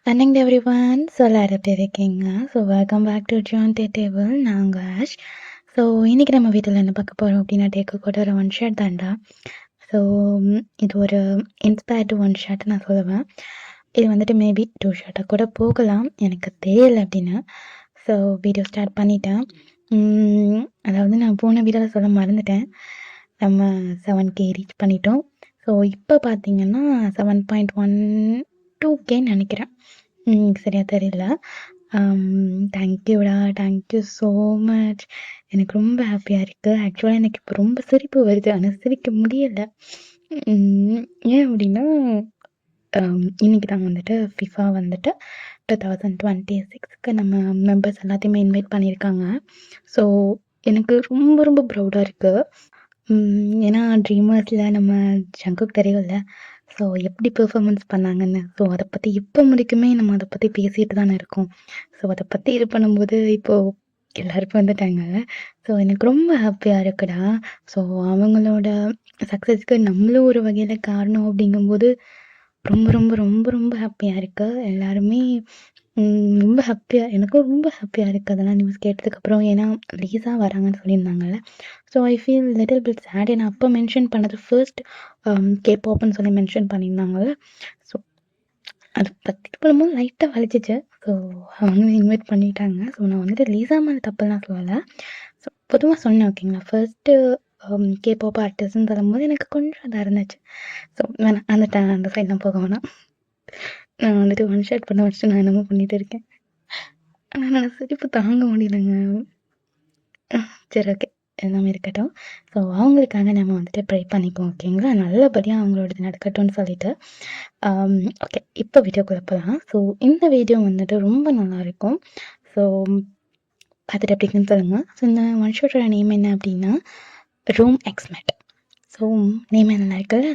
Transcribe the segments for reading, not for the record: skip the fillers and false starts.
Morning everyone. So எல்லாரும் எப்படி இருக்கீங்க? So welcome back to John day table. நான் உங்கள் ஆஷ். ஸோ இன்றைக்கி நம்ம வீட்டில் என்ன பார்க்க போகிறோம் அப்படின்னா, டேக்கு கூட ஒரு ஒன் ஷாட் தாண்டா. ஸோ இது ஒரு இன்ஸ்பயர்டு ஒன் ஷாட் நான் சொல்லுவேன். இது வந்துட்டு மேபி 2 ஷாட்டாக கூட போகலாம், எனக்கு தெரியல அப்படின்னு. ஸோ வீடியோ ஸ்டார்ட் பண்ணிட்டேன். அதாவது நான் போன வீடியோவில் சொல்ல மறந்துட்டேன், நம்ம 7K ரீச் பண்ணிட்டோம். ஸோ இப்போ பார்த்தீங்கன்னா 7.12K நினைக்கிறேன், சரியா தெரியல. தேங்க்யூடா, தேங்க்யூ ஸோ மச். எனக்கு ரொம்ப ஹாப்பியாக இருக்குது. ஆக்சுவலாக எனக்கு இப்போ ரொம்ப சிரிப்பு வருது, ஆனால் சிரிக்க முடியலை. ஏன் அப்படின்னா, இன்றைக்கி தான் வந்துட்டு ஃபிஃபா வந்துட்டு 2026க்கு நம்ம மெம்பர்ஸ் எல்லாத்தையுமே இன்வைட் பண்ணியிருக்காங்க. ஸோ எனக்கு ரொம்ப ரொம்ப ப்ரௌடாக இருக்குது. ஏன்னா ட்ரீமர்ஸில் நம்ம ஜங்குக்கு தெரியும்ல, ஸோ எப்படி பெர்ஃபார்மன்ஸ் பண்ணாங்கன்னு. ஸோ அதை பற்றி இப்போ முடிக்குமே நம்ம அதை பற்றி பேசிகிட்டு தானே இருக்கோம். ஸோ அதை பற்றி இது பண்ணும்போது இப்போது எல்லாருக்கும் வந்துட்டாங்கல்ல. ஸோ எனக்கு ரொம்ப ஹாப்பியாக இருக்குடா. ஸோ அவங்களோட சக்ஸஸ்க்கு நம்மளும் ஒரு வகையில் காரணம் அப்படிங்கும்போது ரொம்ப ரொம்ப ரொம்ப ரொம்ப ஹாப்பியாக இருக்குது. எல்லாருமே ரொம்ப ஹாப்பியாக, எனக்கும் ரொம்ப ஹாப்பியாக இருக்குது அதெல்லாம் நியூஸ் கேட்டதுக்கப்புறம். ஏன்னா லீஸா வராங்கன்னு சொல்லியிருந்தாங்கல்ல. So I feel little bit sad. ஏன்னா அப்போ மென்ஷன் பண்ணது ஃபர்ஸ்ட் கேபாப்னு சொல்லி மென்ஷன் பண்ணியிருந்தாங்கல்ல. ஸோ அதை பற்றி பண்ணும்போது லைட்டாக வலிச்சிச்சு. ஸோ அவங்க இன்வைட் பண்ணிட்டாங்க. ஸோ நான் வந்துட்டு லீஸா மேலே தப்புலாம் சொல்லலை. ஸோ பொதுவாக சொன்னேன், ஓகேங்களா. ஃபர்ஸ்ட்டு கேபாப் ஆர்டிஸ்ட்னு சொல்லும்போது எனக்கு கொஞ்சம் இதாக இருந்துச்சு. ஸோ வேணாம், அந்த சைட்லாம் போக வேணாம். நான் வந்துட்டு ஒன் ஷாட் பண்ண வச்சுட்டு நான் என்னமோ பண்ணிகிட்டு இருக்கேன். ஆனால் நான் சிரிப்பு தாங்க முடியலைங்க. சரி, ஓகே, எல்லாமே இருக்கட்டும். ஸோ அவங்களுக்காக நம்ம வந்துட்டு ப்ரை பண்ணிப்போம், ஓகேங்களா. நல்லபடியாக அவங்களோடது நடக்கட்டும்னு சொல்லிட்டு. ஓகே, இப்போ வீடியோக்குள்ளே போகலாம். ஸோ இந்த வீடியோ வந்துட்டு ரொம்ப நல்லாயிருக்கும். ஸோ பார்த்துட்டு எப்படின்னு சொல்லுங்கள். ஸோ இந்த ஒன் ஷாட்டோட நேம் என்ன அப்படின்னா, ரூம் எக்ஸ்மெட். ஸோ நேம் நல்லா இருக்குல்ல,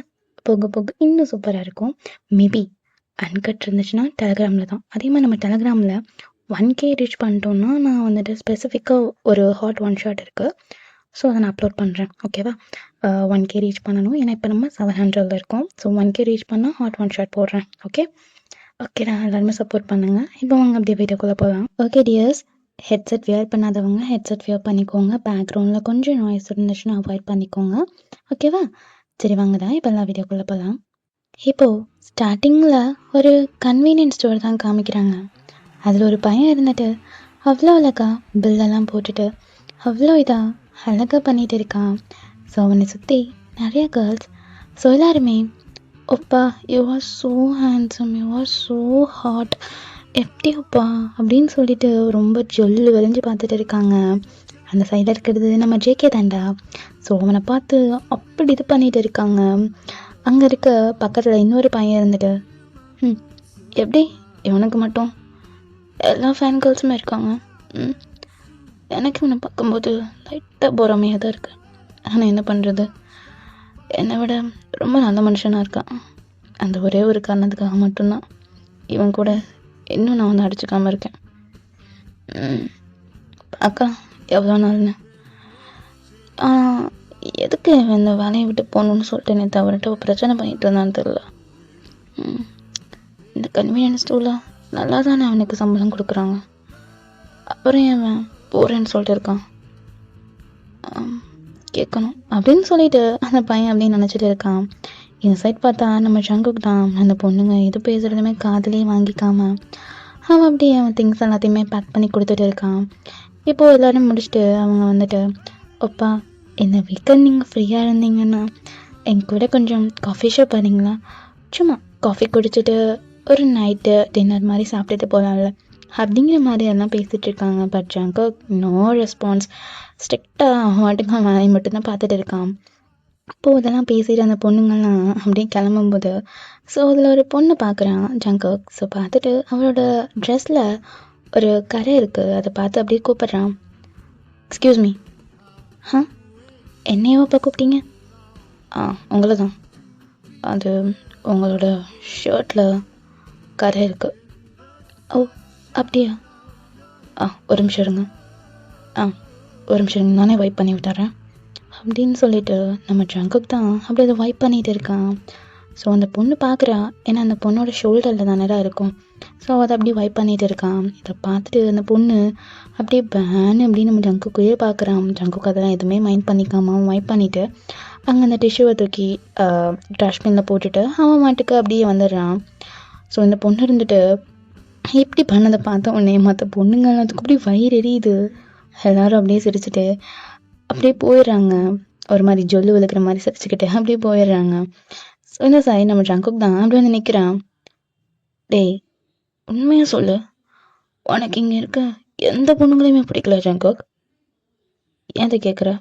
போக போக இன்னும் சூப்பராக இருக்கும். மேபி அன்கட் இருந்துச்சுன்னா டெலகிராமில் தான். அதே மாதிரி நம்ம டெலகிராமில் 1K ரீச் பண்ணிட்டோன்னா நான் வந்துட்டு ஸ்பெசிஃபிக்காக ஒரு ஹாட் ஒன் ஷாட் இருக்குது. ஸோ அதை நான் அப்லோட் பண்ணுறேன், ஓகேவா. 1K ரீச் பண்ணணும். ஏன்னா இப்போ நம்ம 700 இருக்கோம். ஸோ 1K ரீச் பண்ணால் ஹாட் ஒன் ஷாட் போடுறேன். ஓகேடா, எல்லாருமே சப்போர்ட் பண்ணுங்கள். இப்போ வாங்க அப்படியே வீடியோக்குள்ளே போகலாம். ஓகே டியர்ஸ், ஹெட்செட் வியர் பண்ணாதவங்க ஹெட்செட் வியர் பண்ணிக்கோங்க. பேக்ரவுண்டில் கொஞ்சம் நாய்ஸ் இருந்துச்சுன்னா அவாய்ட் பண்ணிக்கோங்க, ஓகேவா. சரி வாங்கடா, இப்போ எல்லாம் வீடியோக்குள்ளே போகலாம். இப்போது ஸ்டார்டிங்கில் ஒரு கன்வீனியன்ஸ் ஸ்டோர் தான் காமிக்கிறாங்க. அதில் ஒரு பையன் இருந்துட்டு அவ்வளோ அழகா பில்லெல்லாம் போட்டுட்டு அவ்வளோ இதாக அழகாக பண்ணிகிட்டு இருக்கான். ஸோ அவனை சுற்றி நிறைய கேர்ள்ஸ். ஸோ எல்லாருமே, ஒப்பா you are so handsome, you are so hot, எப்படி ஒப்பா அப்படின்னு சொல்லிட்டு ரொம்ப ஜொல்லு விளைஞ்சு பார்த்துட்டு இருக்காங்க. அந்த சைடில் இருக்கிறது நம்ம ஜேகே தாண்டா. ஸோ அவனை பார்த்து அப்படி இது பண்ணிகிட்டு இருக்காங்க. அங்கே இருக்க பக்கத்தில் இன்னொரு பையன் இருந்துட்டு, எப்படி இவனுக்கு மட்டும் எல்லா ஃபேன் கேர்ள்ஸுமே இருக்காங்க, எனக்கு இவனை பார்க்கும்போது லைட்டாக பொறாமையாக தான் இருக்குது. ஆனால் என்ன பண்ணுறது, என்னை விட ரொம்ப நல்ல மனுஷனாக இருக்கான். அந்த ஒரே ஒரு காரணத்துக்காக மட்டும்தான் இவன் கூட இன்னும் நான் வந்து அடிச்சுக்காமல் இருக்கேன். அக்கா எவ்வளோ நாள்னு எதுக்கு இந்த வேலையை விட்டு போகணுன்னு சொல்லிட்டு என்னை தவிரட்டு பிரச்சனை பண்ணிட்டு இருந்தான்னு தெரியல. இந்த கன்வீனியன்ஸ் ஸ்டோரில் நல்லா தானே அவனுக்கு சம்பளம் கொடுக்குறாங்க, அப்புறம் அவன் போகிறேன்னு சொல்லிட்டு இருக்கான். கேட்கணும் அப்படின்னு சொல்லிட்டு அந்த பையன் அப்படின்னு நினச்சிட்டு இருக்கான். இந்த சைட் பார்த்தா நம்ம ஜங்குக்கு தான் அந்த பொண்ணுங்க எது பேசுகிறதுமே காதலையே வாங்கிக்காம அவன் அப்படியே அவன் திங்ஸ் எல்லாத்தையுமே பேக் பண்ணி கொடுத்துட்டு இருக்கான். இப்போது எல்லோரும் முடிச்சுட்டு அவங்க வந்துட்டு, ஒப்பா இந்த வீக்கெண்ட் நீங்கள் ஃப்ரீயாக இருந்தீங்கன்னா என் கூட கொஞ்சம் காஃபி ஷாப் வரீங்களா, சும்மா காஃபி குடிச்சிட்டு ஒரு நைட்டு டின்னர் மாதிரி சாப்பிட்டுட்டு போகலாம்ல அப்படிங்கிற மாதிரி எல்லாம் பேசிகிட்டு இருக்காங்க. But Jungkook no response. ஸ்ட்ரிக்டாக வாட்டுக்கு வேலையை மட்டும்தான் பார்த்துட்டு இருக்கான். அப்போது இதெல்லாம் பேசிட்டு அந்த பொண்ணுங்கள்லாம் அப்படியே கிளம்பும்போது, ஸோ அதில் ஒரு பொண்ணு பார்க்குறான் ஜங்கக். ஸோ பார்த்துட்டு அவளோட ட்ரெஸ்ஸில் ஒரு கரை இருக்குது, அதை பார்த்து அப்படியே கூப்பிட்றான். எக்ஸ்கியூஸ் மீ, என்னையோ அப்போ கூப்பிட்டீங்க? உங்களை தான், அது உங்களோட ஷர்ட்டில் கரை இருக்குது. ஓ அப்படியா, ஒரு நிமிஷம் இருங்க, ஒரு நிமிஷம் இருங்க, நானே வைப் பண்ணி விட்டுறேன் அப்படின்னு சொல்லிட்டு நம்ம ஜங்குக்கு தான் அப்படி அதை வைப் பண்ணிகிட்டு இருக்கான். ஸோ அந்த பொண்ணு பார்க்குறா, ஏன்னா அந்த பொண்ணோட ஷோல்டரில் தானடா இருக்கும். ஸோ அதை அப்படியே வைப் பண்ணிட்டு இருக்கான். இதை பார்த்துட்டு அந்த பொண்ணு அப்படியே பேன் அப்படின்னு நம்ம ஜங்குக்கையே பார்க்குறான். ஜங்குக்கு அதெல்லாம் எதுவுமே மைண்ட் பண்ணிக்காம அவன் வைப் பண்ணிவிட்டு அங்கே அந்த டிஷ்யூவை தூக்கி ட்ராஷ்பினில் போட்டுட்டு அவன் மாட்டுக்கு அப்படியே வந்துடுறான். ஸோ இந்த பொண்ணு இருந்துட்டு இப்படி பண்ணதை பார்த்த உடனே மற்ற பொண்ணுங்க அதுக்கு அப்படியே வயிறு எரியுது. எல்லாரும் அப்படியே சிரிச்சுட்டு அப்படியே போயிடுறாங்க. ஒரு மாதிரி ஜொல்லு விழுக்கிற மாதிரி சிரிச்சுக்கிட்டு அப்படியே போயிடுறாங்க. ஸோ இந்த சாய் நம்ம ஜங்குக் தான் அப்படி வந்து நிற்கிறான். டேய் உண்மையாக சொல்லு, உனக்கு இங்கே இருக்க எந்த பொண்ணுங்களையுமே பிடிக்கல ஜங்குக்? ஏன் அதை கேட்குற?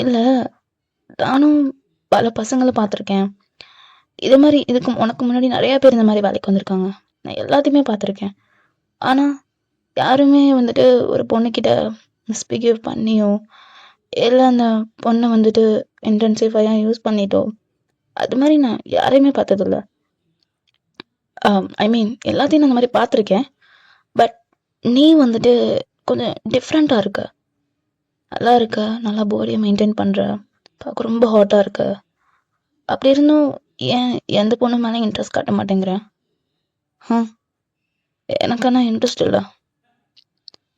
இல்லை, நானும் பல பசங்களை பார்த்துருக்கேன். இது மாதிரி உனக்கு முன்னாடி நிறையா பேர் இந்த மாதிரி வேலைக்கு வந்திருக்காங்க. நான் எல்லாத்தையுமே பார்த்துருக்கேன். ஆனால் யாருமே வந்துட்டு ஒரு பொண்ணுக்கிட்ட மிஸ்பிஹேவ் பண்ணியோ இல்லை அந்த பொண்ணை வந்துட்டு இன்டென்சிஃபையாக யூஸ் பண்ணிட்டோ அது மாதிரி நான் யாரையுமே பார்த்ததில்ல. ஐ மீன் எல்லாத்தையும் நான் அந்த மாதிரி பார்த்துருக்கேன். பட் நீ வந்துட்டு கொஞ்சம் டிஃப்ரெண்ட்டாக இருக்க, நல்லா இருக்க, நல்லா பாடியை மெயின்டைன் பண்ணுற, பார்க்க ரொம்ப ஹாட்டாக இருக்க. அப்படி இருந்தும் ஏன் எந்த பொண்ணு மேலே இன்ட்ரெஸ்ட் காட்ட மாட்டேங்கிறேன்? எனக்கான இன்ட்ரெஸ்ட் இல்லை.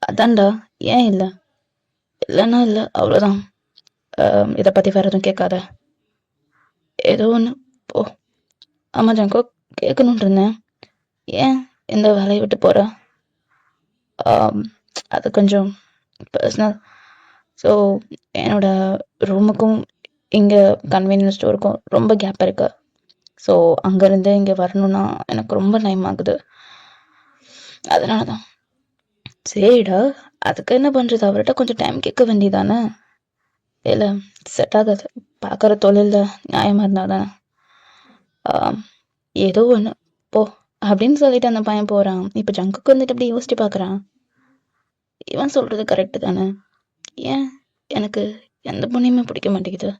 அதான்டா, ஏன் இல்லை? இல்லைன்னா இல்லை, அவ்வளோதான். இதை பற்றி வேறு எதுவும் கேட்காத. ஏதோ ஒன்று போ. ஆமாம் ஜங்கோ, கேட்கணுன்ட்டு இருந்தேன். ஏன் இந்த வேலையை விட்டு போகிற? அது கொஞ்சம் பர்சனல். ஸோ என்னோட ரூமுக்கும் இங்கே கன்வீனியன்ஸ் ஸ்டோருக்கும் ரொம்ப கேப் இருக்கு. ஸோ அங்கேருந்து இங்கே வரணுன்னா எனக்கு ரொம்ப டைம் ஆகுது. அதனால தான். சரிடா, அதுக்கு என்ன பண்ணுறது? அவர்கிட்ட கொஞ்சம் டைம் கேட்க வேண்டியதானே? இல்லை, செட் ஆகாது. பார்க்குற தொழிலில் நியாயமாக இருந்தால் தானே. ஏதோ ஒன்று போ அப்படின்னு சொல்லிட்டு அந்த பையன் போகிறான். இப்போ ஜங்குக்கு வந்துட்டு அப்படி யோசிச்சு பார்க்குறான். இவன் சொல்கிறது கரெக்டு தானே? ஏன் எனக்கு எந்த பொண்ணையுமே பிடிக்க மாட்டேங்குது?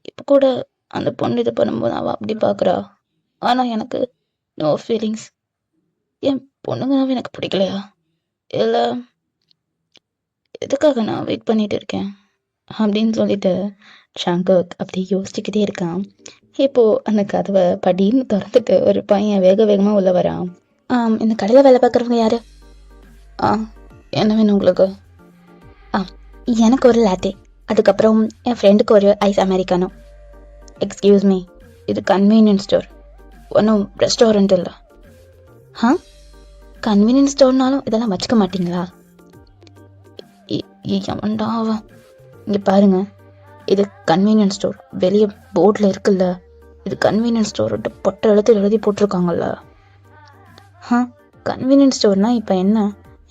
இப்போ கூட அந்த பொண்ணு இது பண்ணும்போது அவள் அப்படி பார்க்குறா. ஆனால் எனக்கு நோ ஃபீலிங்ஸ். ஏன் பொண்ணுங்கனாவே எனக்கு பிடிக்கலையா? இல்லை எதுக்காக நான் வெயிட் பண்ணிட்டு இருக்கேன் அப்படின்னு சொல்லிட்டு ஷங்கக் அப்படி யோசிச்சுக்கிட்டே இருக்கான். இப்போ அந்த கதவை படின்னு திறந்துட்டு ஒரு பையன் வேக வேகமாக உள்ள வரான். இந்த கடையில் வேலை பார்க்குறவங்க யாரு? என்ன வேணும் உங்களுக்கு? எனக்கு ஒரு லாட்டே, அதுக்கப்புறம் என் ஃப்ரெண்டுக்கு ஒரு ஐஸ் அமெரிக்கானோ. எக்ஸ்கியூஸ் மீ, இது கன்வீனியன்ஸ் ஸ்டோர், ஒன்றும் ரெஸ்டாரண்ட் இல்லை. கன்வீனியன்ஸ் ஸ்டோர்னாலும் இதெல்லாம் வச்சுக்க மாட்டீங்களா? எவன்டா அவன்? இங்கே பாருங்க, இது கன்வீனியன்ஸ் ஸ்டோர். வெளியே போர்டில் இருக்குல்ல, இது கன்வீனியன்ஸ் ஸ்டோர்ட்டு பொட்டை எழுத்து எழுதி போட்டிருக்காங்கல்ல. கன்வீனியன்ஸ் ஸ்டோர்னால் இப்போ என்ன?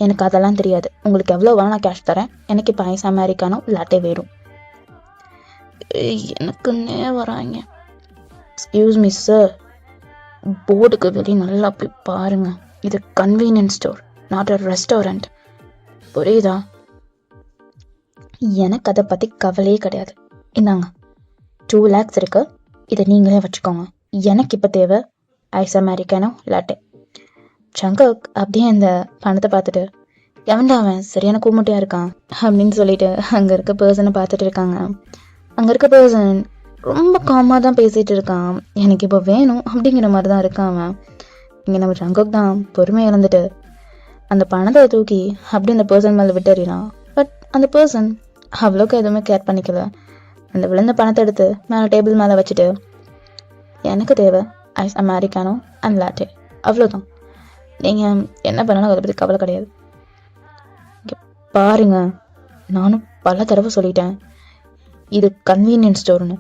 எனக்கு அதெல்லாம் தெரியாது. உங்களுக்கு எவ்வளோ வேணா கேஷ் தரேன். எனக்கு இப்போ ஐஸ் அமெரிக்கானோ லாட்டே வேணும். எனக்குன்னே வராங்க. எக்ஸ்கியூஸ் மீ சார், போர்டுக்கு வெளியே நல்லா போய் பாருங்க. இது convenience store, not a restaurant. புரியுதா? எனக்கு அதை பற்றி கவலையே கிடையாது. இந்தாங்க 2 lakhs இருக்கு, இதை நீங்களே வச்சுக்கோங்க. எனக்கு இப்போ தேவை ஐஸ் அமெரிக்கானோ லாட்டே. சங்கக் அப்படியே அந்த பணத்தை பார்த்துட்டு, எவன்டா அவன் சரியான கூமுட்டையாக இருக்கான் அப்படின்னு சொல்லிட்டு அங்கே இருக்க பர்சனை பார்த்துட்டு இருக்காங்க. அங்கே இருக்க பர்சன் ரொம்ப காமாக தான் பேசிகிட்டு இருக்கான். எனக்கு இப்போ வேணும் அப்படிங்கிற மாதிரி தான் இருக்கான் அவன். இங்கே நம்ம சங்கக் தான் பொறுமை இழந்துட்டு அந்த பணத்தை தூக்கி அப்படி அந்த பர்சன் மேலே விட்டுறான். பட் அந்த பர்சன் அவ்வளோக்கு எதுவுமே கேர் பண்ணிக்கல. அந்த விழுந்த பணத்தை எடுத்து மேலே டேபிள் மேலே வச்சுட்டு, எனக்கு தேவை ஐஸ் அமெரிக்கானோ அண்ட் லாட்டே, அவ்வளோதான். நீங்கள் என்ன பண்ணாலும் அதை பற்றி கவலை கிடையாது. இங்கே பாருங்க, நானும் பல தடவை சொல்லிட்டேன், இது கன்வீனியன்ஸ் ஸ்டோர்னு.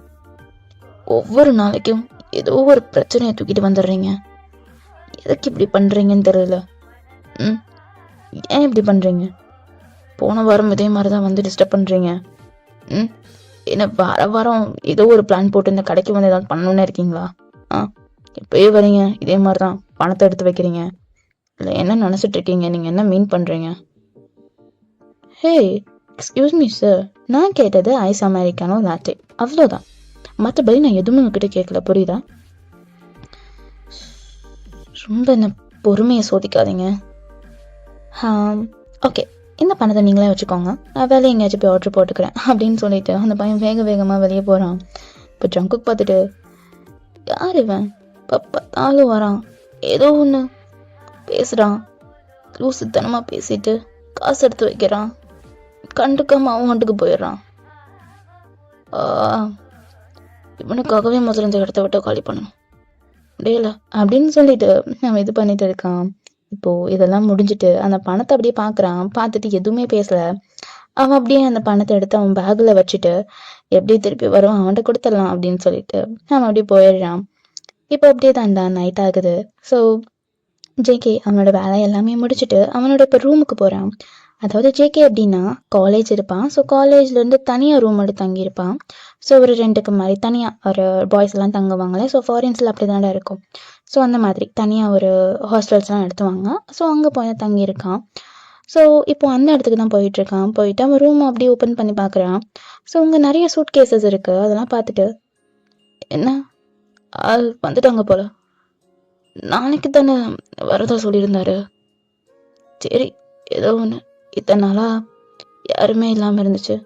ஒவ்வொரு நாளைக்கும் ஏதோ ஒரு பிரச்சனையை தூக்கிட்டு வந்துடுறீங்க. எதுக்கு இப்படி பண்ணுறீங்கன்னு தெரியல. ஏன் இப்படி பண்ணுறீங்க? போன வாரம் இதே மாதிரி தான் வந்து டிஸ்டர்ப் பண்ணுறீங்க. என்ன வாரம் ஏதோ ஒரு பிளான் போட்டு இந்த கடைக்கு வந்து ஏதாவது பண்ணணுன்னு இருக்கீங்களா? இப்போயே வரீங்க, இதே மாதிரி தான் பணத்தை எடுத்து வைக்கிறீங்க. இல்லை என்ன நினச்சிட்டு இருக்கீங்க? நீங்கள் என்ன மீன் பண்ணுறீங்க? ஹே எக்ஸ்கியூஸ் மீ சார், நான் கேட்டது ஐஸ் அமெரிக்கானோ லாட்டே, அவ்வளோதான். மற்றபடி நான் எதுவுமே உங்ககிட்ட கேட்கல, புரியுதா? ரொம்ப என்ன பொறுமையை சோதிக்காதீங்க. ஓகே, இந்த பணத்தை நீங்களே வச்சுக்கோங்க, நான் வேலையை எங்கேயாச்சும் போய் ஆர்டர் போட்டுக்கிறேன் அப்படின்னு சொல்லிட்டு அந்த பையன் வேக வேகமாக வெளியே போகிறான். இப்போ ஜங்குக் பார்த்துட்டு, யார் இவன் பார்த்தாலும் வரான், ஏதோ ஒன்று பேசுகிறான், லூசுத்தனமாக பேசிட்டு காசு எடுத்து வைக்கிறான், கண்டுக்காம அவன் வந்துக்கு போயிடுறான். இவனுக்காகவே முதல்ல இந்த இடத்த விட்டு காலி பண்ணணும் முடியல அப்படின்னு சொல்லிட்டு அவன் இது பண்ணிட்டு இருக்கான். இப்போ இதெல்லாம் முடிஞ்சுட்டு அந்த பணத்தை அப்படியே பார்க்குறான். பார்த்துட்டு எதுவுமே பேசல. அவன் அப்படியே அந்த பணத்தை எடுத்து அவன் பேக்கில் வச்சுட்டு எப்படி திருப்பி வரும் அவன்கிட்ட கொடுத்துடலாம் அப்படின்னு சொல்லிட்டு அவன் அப்படியே போயிடுறான். இப்போ அப்படியே தான்டா நைட் ஆகுது. ஸோ ஜேகே அவனோட வேலை எல்லாமே முடிச்சுட்டு அவனோட இப்போ ரூமுக்கு போகிறான். அதாவது ஜேகே அப்படின்னா காலேஜ் இருப்பான். ஸோ காலேஜ்லேருந்து தனியாக ரூம் எடுத்து தங்கியிருப்பான். ஸோ ஒரு ரெண்டுக்கு மாதிரி தனியாக ஒரு பாய்ஸ் எல்லாம் தங்குவாங்களே. ஸோ ஃபாரின்ஸில் அப்படி தானே இருக்கும். ஸோ அந்த மாதிரி தனியாக ஒரு ஹாஸ்டல்ஸ்லாம் எடுத்துவாங்க. ஸோ அங்கே போய் தங்கியிருக்கான். ஸோ இப்போ அந்த இடத்துக்கு தான் போயிட்டுருக்கான். போயிட்டு அவன் ரூம் அப்படியே ஓப்பன் பண்ணி பார்க்குறான். ஸோ அங்கே நிறைய சூட் கேசஸ் இருக்குது. அதெல்லாம் பார்த்துட்டு என்ன ஆள் வந்துட்டாங்க போல, நாளைக்கு தானே வரதா சொல்லியிருந்தாரு. சரி ஏதோ ஒன்று, இத்தனை நாளாக யாருமே இல்லாமல் இருந்துச்சு.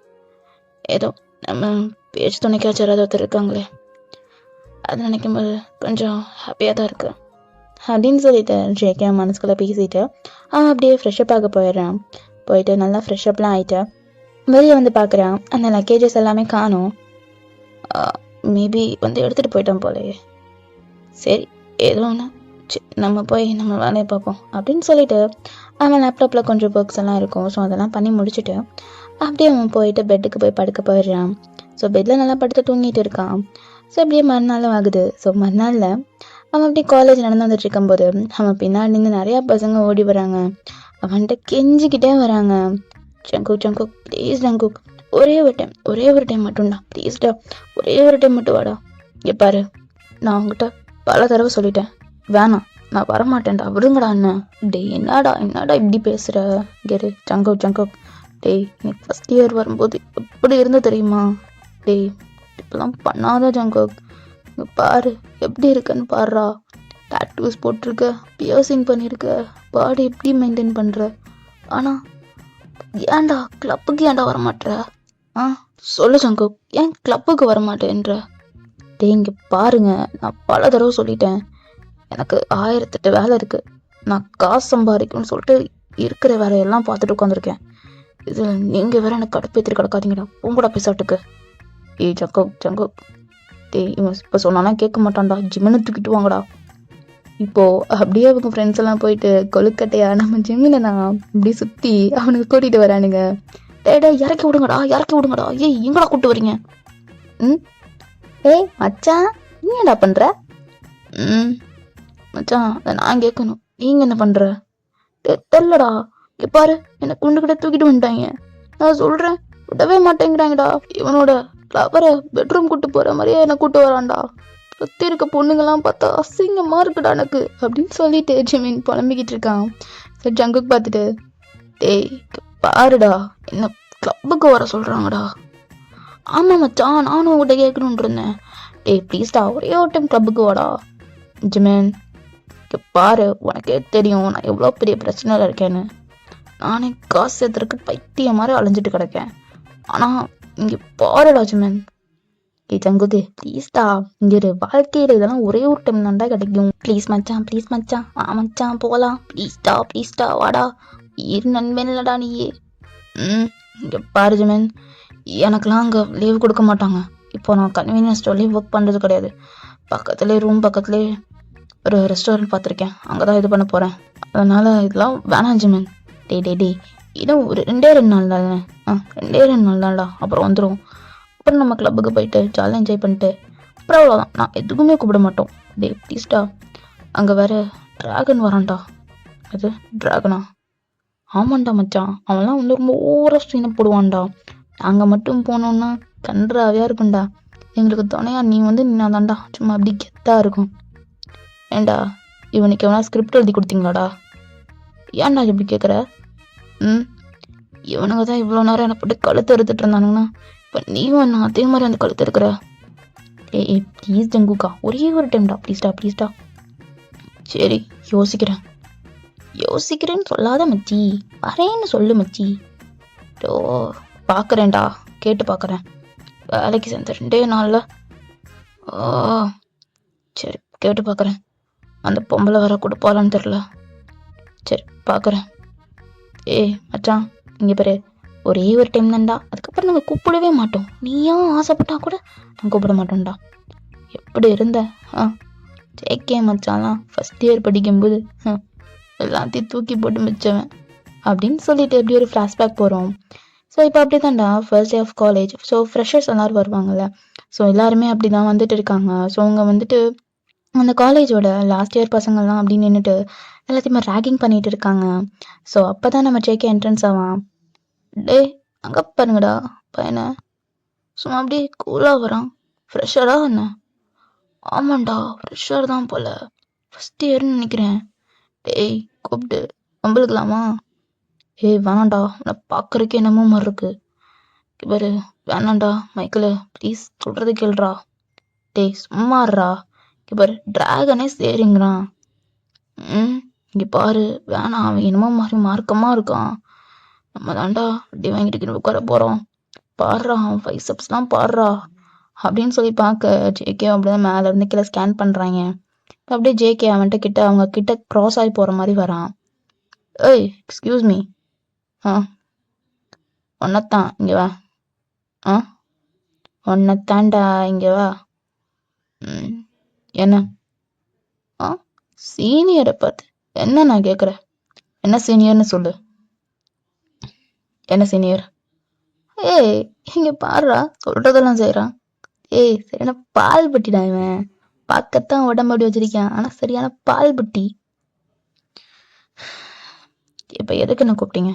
ஏதோ நம்ம பேச்சு துணைக்காச்சும் யாராவது ஒருத்தர் இருக்காங்களே, அது நினைக்கும் போது கொஞ்சம் ஹாப்பியாக தான் இருக்கு அப்படின்னு சொல்லிட்டு ஜேகே மனசுக்குள்ளே பேசிட்டு அவன் அப்படியே ஃப்ரெஷ்அப் ஆக போயிடுறான். போயிட்டு நல்லா ஃப்ரெஷ்அப்லாம் ஆகிட்டு வெளியே வந்து பார்க்குறான். அந்த லக்கேஜஸ் எல்லாமே காணும். மேபி வந்து எடுத்துகிட்டு போயிட்டான் போலையே. சரி ஏதோ ஒன்று, நம்ம போய் நம்ம வேலையை பார்ப்போம் அப்படின்னு சொல்லிட்டு அவன் லேப்டாப்பில் கொஞ்சம் ஒர்க்ஸ் எல்லாம் இருக்கும். ஸோ அதெல்லாம் பண்ணி முடிச்சுட்டு அப்படியே அவன் போயிட்டு பெட்டுக்கு போய் படுக்க போயிடுறான். ஸோ பெட்டில் நல்லா படுத்து தூங்கிட்டு இருக்கான். ஸோ அப்படியே மறுநாளும் ஆகுது. ஸோ மறுநாளில் அவன் அப்படியே காலேஜ் நடந்து வந்துட்டு இருக்கும்போது அவன் பின்னாடி நின்று நிறையா பசங்க ஓடி வராங்க. அவன்கிட்ட கெஞ்சிக்கிட்டே வராங்க, ஜங்குக் ஜங்குக் ப்ளீஸ் ஜங்குக், ஒரே ஒரு டைம் மட்டும்டா ப்ளீஸ்டா, ஒரே ஒரு டைம் மட்டும் வாடா. இங்கே பாரு, நான் அவங்ககிட்ட பல தடவை சொல்லிட்டேன், வேணாம் நான் வரமாட்டேன்டா, விடுங்கடா அண்ணன். டேய் என்னடா இப்படி பேசுகிற, கேரு ஜங்குக் டேய் நீ ஃபஸ்ட் இயர் வரும்போது எப்படி இருந்து தெரியுமா? டேய் இப்பெல்லாம் பண்ணாத ஜங்குக், இங்கே பாரு எப்படி இருக்குன்னு பாடுறா, டாட்டூஸ் போட்டிருக்க, பியர்சிங் பண்ணியிருக்க, பாடி எப்படி மெயின்டைன் பண்ணுற, ஆனால் ஏன்டா கிளப்புக்கு ஏன்டா வரமாட்டேற? சொல்லு ஜங்குக், ஏன் கிளப்புக்கு வரமாட்டேன்ற? டேய் இங்கே பாருங்க, நான் பல தடவை சொல்லிட்டேன், எனக்கு 1008 வேலை இருக்குது, நான் காசு சம்பாதிக்கணும்னு சொல்லிட்டு இருக்கிற வேலையெல்லாம் பார்த்துட்டு உட்காந்துருக்கேன். இதில் நீங்கள் வேற எனக்கு கடுப்பேற்றிட்டு கிடக்காதீங்கடா, பூங்கூடா பேசாட்டுக்கு. ஏய் ஜங்குக் டேய் இவன் இப்போ சொன்னானா கேட்க மாட்டான்டா, ஜிம்மினை தூக்கிட்டு வாங்கடா. இப்போது அப்படியே அவங்க ஃப்ரெண்ட்ஸ் எல்லாம் போயிட்டு கொழுக்கட்டையா நம்ம ஜிம்மினை நான் இப்படி சுற்றி அவனுக்கு கூட்டிகிட்டு வரானுங்க. டே இறக்கி விடுங்கடா. ஏய் எங்கடா கூப்பிட்டு வரீங்க? ஏய் மச்சான் நீ என்னடா பண்ணுற? மச்சான் அதை நான் கேட்கணும், நீங்கள் என்ன பண்ணுற? தெரிலடா, இங்கே பாரு என்னை குண்டுக்கிட்ட தூக்கிட்டு வந்துட்டாங்க, நான் சொல்கிறேன் விடவே மாட்டேங்கிறாங்கடா. இவனோட லவரை பெட்ரூம் கூட்டு போகிற மாதிரியே என்னை கூட்டு வரான்டா, சுற்றி இருக்க பொண்ணுங்கெல்லாம் பார்த்தா அசிங்கமாக இருக்குடா எனக்கு அப்படின்னு சொல்லிட்டு ஜிமின் புலம்பிக்கிட்டு இருக்கான். சரி ஜங்குக்கு பார்த்துட்டு, டேய் பாருடா என்ன கிளப்புக்கு வர சொல்கிறாங்கடா. ஆமாம் மச்சான் நானும் உங்கள்கிட்ட கேட்கணுன்ட்டு இருந்தேன். டேய் ப்ளீஸ்டா ஒரே ஒரு டைம் கிளப்புக்கு வாடா. ஜிமின் பாரு உனக்கே தெரியும் நான் எவ்வளோ பெரிய பிரச்சனையில் இருக்கேன்னு, நானே காசு சேர்த்துறதுக்கு பைத்திய மாதிரி அலைஞ்சிட்டு கிடக்கேன், ஆனால் இங்கே பாருடா ஜிமின். ஏய் ஜங்குக்கு ப்ளீஸ்டா, இங்கே வாழ்க்கையில் இதெல்லாம் ஒரே ஒரு டைம் தான்டா கிடைக்கும், ப்ளீஸ் மச்சான் மச்சான் போகலாம், ப்ளீஸ்டா வாடா, இரு நண்பன் இல்லடா நீயே. இங்கே பாரு ஜிமின், எனக்கெல்லாம் அங்கே லீவ் கொடுக்க மாட்டாங்க. இப்போ நான் கன்வீனியன்ஸ் ஸ்டோர்லேயே ஒர்க் பண்ணுறது கிடையாது, ரூம் பக்கத்துலேயே ஒரு ரெஸ்டாரண்ட் பார்த்துருக்கேன், அங்கே தான் இது பண்ண போகிறேன். அதனால் இதெல்லாம் வேணாம் ஜிமின். டே இன்னும் ஒரு 2 நாள் தானே, 2 நாள் தான்டா, அப்புறம் வந்துடும். அப்புறம் நம்ம கிளப்புக்கு போயிட்டு ஜாலியாக என்ஜாய் பண்ணிட்டு அப்புறம் அவ்வளோதான், நான் எதுக்குமே கூப்பிட மாட்டோம். டே ப்ளீஸ்டா, அங்கே வேறு ட்ராகன் வரான்டா. அது ட்ராகனா? ஆமாண்டா மச்சான், அவன்லாம் வந்து ரொம்ப ஓவராக ஸ்ட்ரீனை போடுவான்டா. நாங்கள் மட்டும் போனோன்னா கன்றாவியாக இருக்கும்டா, எங்களுக்கு துணையா நீ வந்து நின்னாதான்டா சும்மா அப்படி கெத்தாக இருக்கும். ஏண்டா இவனுக்கு எவனா ஸ்கிரிப்ட் எழுதி கொடுத்தீங்களாடா? ஏன்டா இப்படி கேட்குற? இவனுங்க தான் இவ்வளோ நேரம் என்னை போட்டு கழுத்து எடுத்துட்டு இருந்தானுங்கன்னா இப்போ நீயும் என்ன அதே மாதிரி அந்த கழுத்து இருக்கிற. ஏய் ப்ளீஸ் ஜங்குக்கா ஒரே ஒரு டைம்டா ப்ளீஸ்டா. சரி யோசிக்கிறேன்னு சொல்லாத மச்சி, வரேன்னு சொல்லு மச்சி. ஓ பார்க்குறேன்டா, கேட்டு பார்க்குறேன். வேலைக்கு சேர்ந்த 2 நாளில் சரி கேட்டு பார்க்குறேன். அந்த பொம்பளை வர கொடுப்பாளான்னு தெரில. சரி பார்க்குறேன். ஏய் மச்சான், இங்கே பாரு, ஒரே ஒரு டைம் தான்டா, அதுக்கப்புறம் நாங்கள் கூப்பிடவே மாட்டோம். நீயா ஆசைப்பட்டா கூட நான் கூப்பிட மாட்டோம்டா. எப்படி இருந்த ஜேகே மச்சான்லாம் ஃபஸ்ட் இயர் படிக்கும்போது எல்லாத்தையும் தூக்கி போட்டு மிச்சவன் அப்படின்னு சொல்லிட்டு எப்படி ஒரு ஃப்ளாஷ்பேக் போகிறோம். ஸோ இப்போ அப்படி தான்டா first day of college. So freshers எல்லோரும் வருவாங்கள்ல, ஸோ எல்லாருமே அப்படி தான் வந்துட்டு இருக்காங்க. ஸோ அவங்க வந்துட்டு அந்த காலேஜோட லாஸ்ட் இயர் பசங்கள்லாம் அப்படி நின்றுட்டு எல்லாத்தையுமே ரேகிங் பண்ணிட்டு இருக்காங்க. ஸோ அப்போ தான் நம்ம ஜேகே என்ட்ரன்ஸ் ஆவான். டே அங்கே பாருங்கடா பையனை, சும்மா அப்படியே கூலாக வரான். ஃப்ரெஷரா என்ன? ஆமாண்டா ஃப்ரெஷர் தான் போல, ஃபஸ்ட் இயர்னு நினைக்கிறேன். டேய் கூப்பிட்டு நம்பளுக்கலாமா? ஏய் வேணாண்டா, உன்னை பார்க்குறதுக்கு என்னமோ மாதிரி இருக்கு. பாரு வேணாண்டா மைக்கிள், ப்ளீஸ் சொல்கிறது கேள்றா. டேய் சும்மாறா, பாரு டிராகனே சரிங்கிறான். இங்கே பாரு வேணாம், அவன் என்னமோ மாதிரி மார்க்கமாக இருக்கான். நம்ம தாண்டா அப்படி வாங்கிட்டு உட்கார போகிறோம். பாடுறா அவன் ஃபைசப்ஸ்லாம் பாடுறா அப்படின்னு சொல்லி பார்க்க ஜேகே அப்படிதான் மேலே இருந்து கீழே ஸ்கேன் பண்ணுறாங்க. அப்படியே ஜேகே அவன்கிட்ட கிட்ட அவங்க கிட்ட க்ராஸ் ஆகி போகிற மாதிரி வரான். ஏய் எக்ஸ்கியூஸ் மீ, ஒன்னத்தான் இங்கே வா. ஒன்னத்தாண்டா இங்கே வா. என்ன? சீனியரை பார்த்து என்ன நான் கேட்குறேன்? என்ன சீனியர்னு சொல்லு. என்ன சீனியர்? ஏய் இங்கே பாடுறா, சொல்கிறதெல்லாம் செய்கிறான். ஏய் சரியான பால் பட்டிடா இவன். பார்க்கத்தான் உடம்படி வச்சிருக்கான், ஆனால் சரியான பால் பட்டி. இப்போ எதுக்கு என்ன கூப்பிட்டீங்க?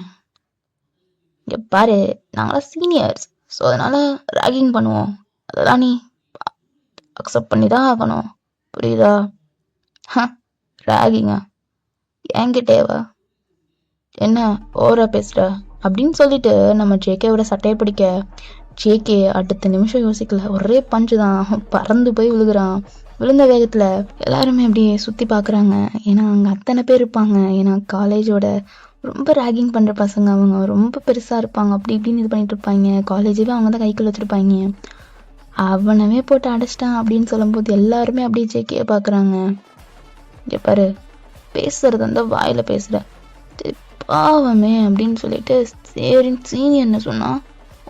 இங்கே பாரு, நாங்களாம் சீனியர்ஸ், ஸோ அதனால் ராகிங் பண்ணுவோம். அதெல்லாம் நீ அக்செப்ட் பண்ணி தான் ஆகணும், புரியுதா? ராகிங்கா? என்கிட்டேவா? என்ன ஓவரா பேசுகிற அப்படின்னு சொல்லிட்டு நம்ம ஜேகேவோட சட்டையை பிடிக்க, ஜேகே அடுத்த நிமிஷம் யோசிக்கல, ஒரே பஞ்சு தான், பறந்து போய் விழுகிறான். விழுந்த வேகத்தில் எல்லாருமே அப்படியே சுற்றி பார்க்குறாங்க. ஏன்னா அங்கே அத்தனை பேர் இருப்பாங்க. ஏன்னா காலேஜோட ரொம்ப ரேகிங் பண்ணுற பசங்க, அவங்க ரொம்ப பெருசாக இருப்பாங்க, அப்படி இப்படின்னு இது பண்ணிட்டு இருப்பாங்க. காலேஜவே அவங்க தான் கைக்குள்ள வச்சுருப்பாங்க. அவனவே போட்டு அடைச்சிட்டான் அப்படின்னு சொல்லும்போது எல்லாருமே அப்படியே ஜேகேயை பார்க்குறாங்க. இங்கே பாரு, பேசுறது அந்த வாயில் பேசுகிற பாவமே அப்படின்னு சொல்லிட்டு சரின்னு சீனியர்னு சொன்னால்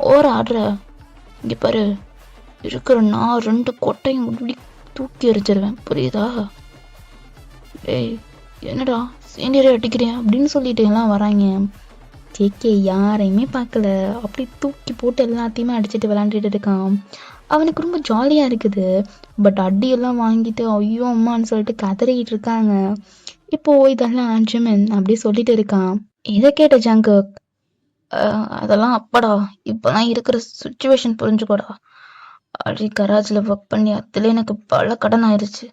ஓர ஆடுற. இங்கே பாரு, இருக்கிற நான் 2 கொட்டையும் இப்படி தூக்கி எரிச்சிருவேன், புரியுதா? டேய் என்னடா சீனியரே அடிக்கிறேன் அப்படின்னு சொல்லிட்டு எல்லாம் வராங்க. ஜேகே யாரையுமே பார்க்கல, அப்படி தூக்கி போட்டு எல்லாத்தையுமே அடிச்சுட்டு விளாண்டுட்டு இருக்கான். அவனுக்கு ரொம்ப ஜாலியாக இருக்குது. பட் அடியெல்லாம் வாங்கிட்டு ஐயோ அம்மான்னு சொல்லிட்டு கதறிக்கிட்டு இருக்காங்க. இப்போது இதெல்லாம் ஜிமின் அப்படி சொல்லிட்டு இருக்கான். இதை கேட்ட ஜங்குக், அதெல்லாம் அப்படா, இப்போலாம் இருக்கிற சுச்சுவேஷன் புரிஞ்சுக்கூடா. அப்படி கராஜில் ஒர்க் பண்ணி அதில் எனக்கு பல கடன் ஆயிடுச்சு,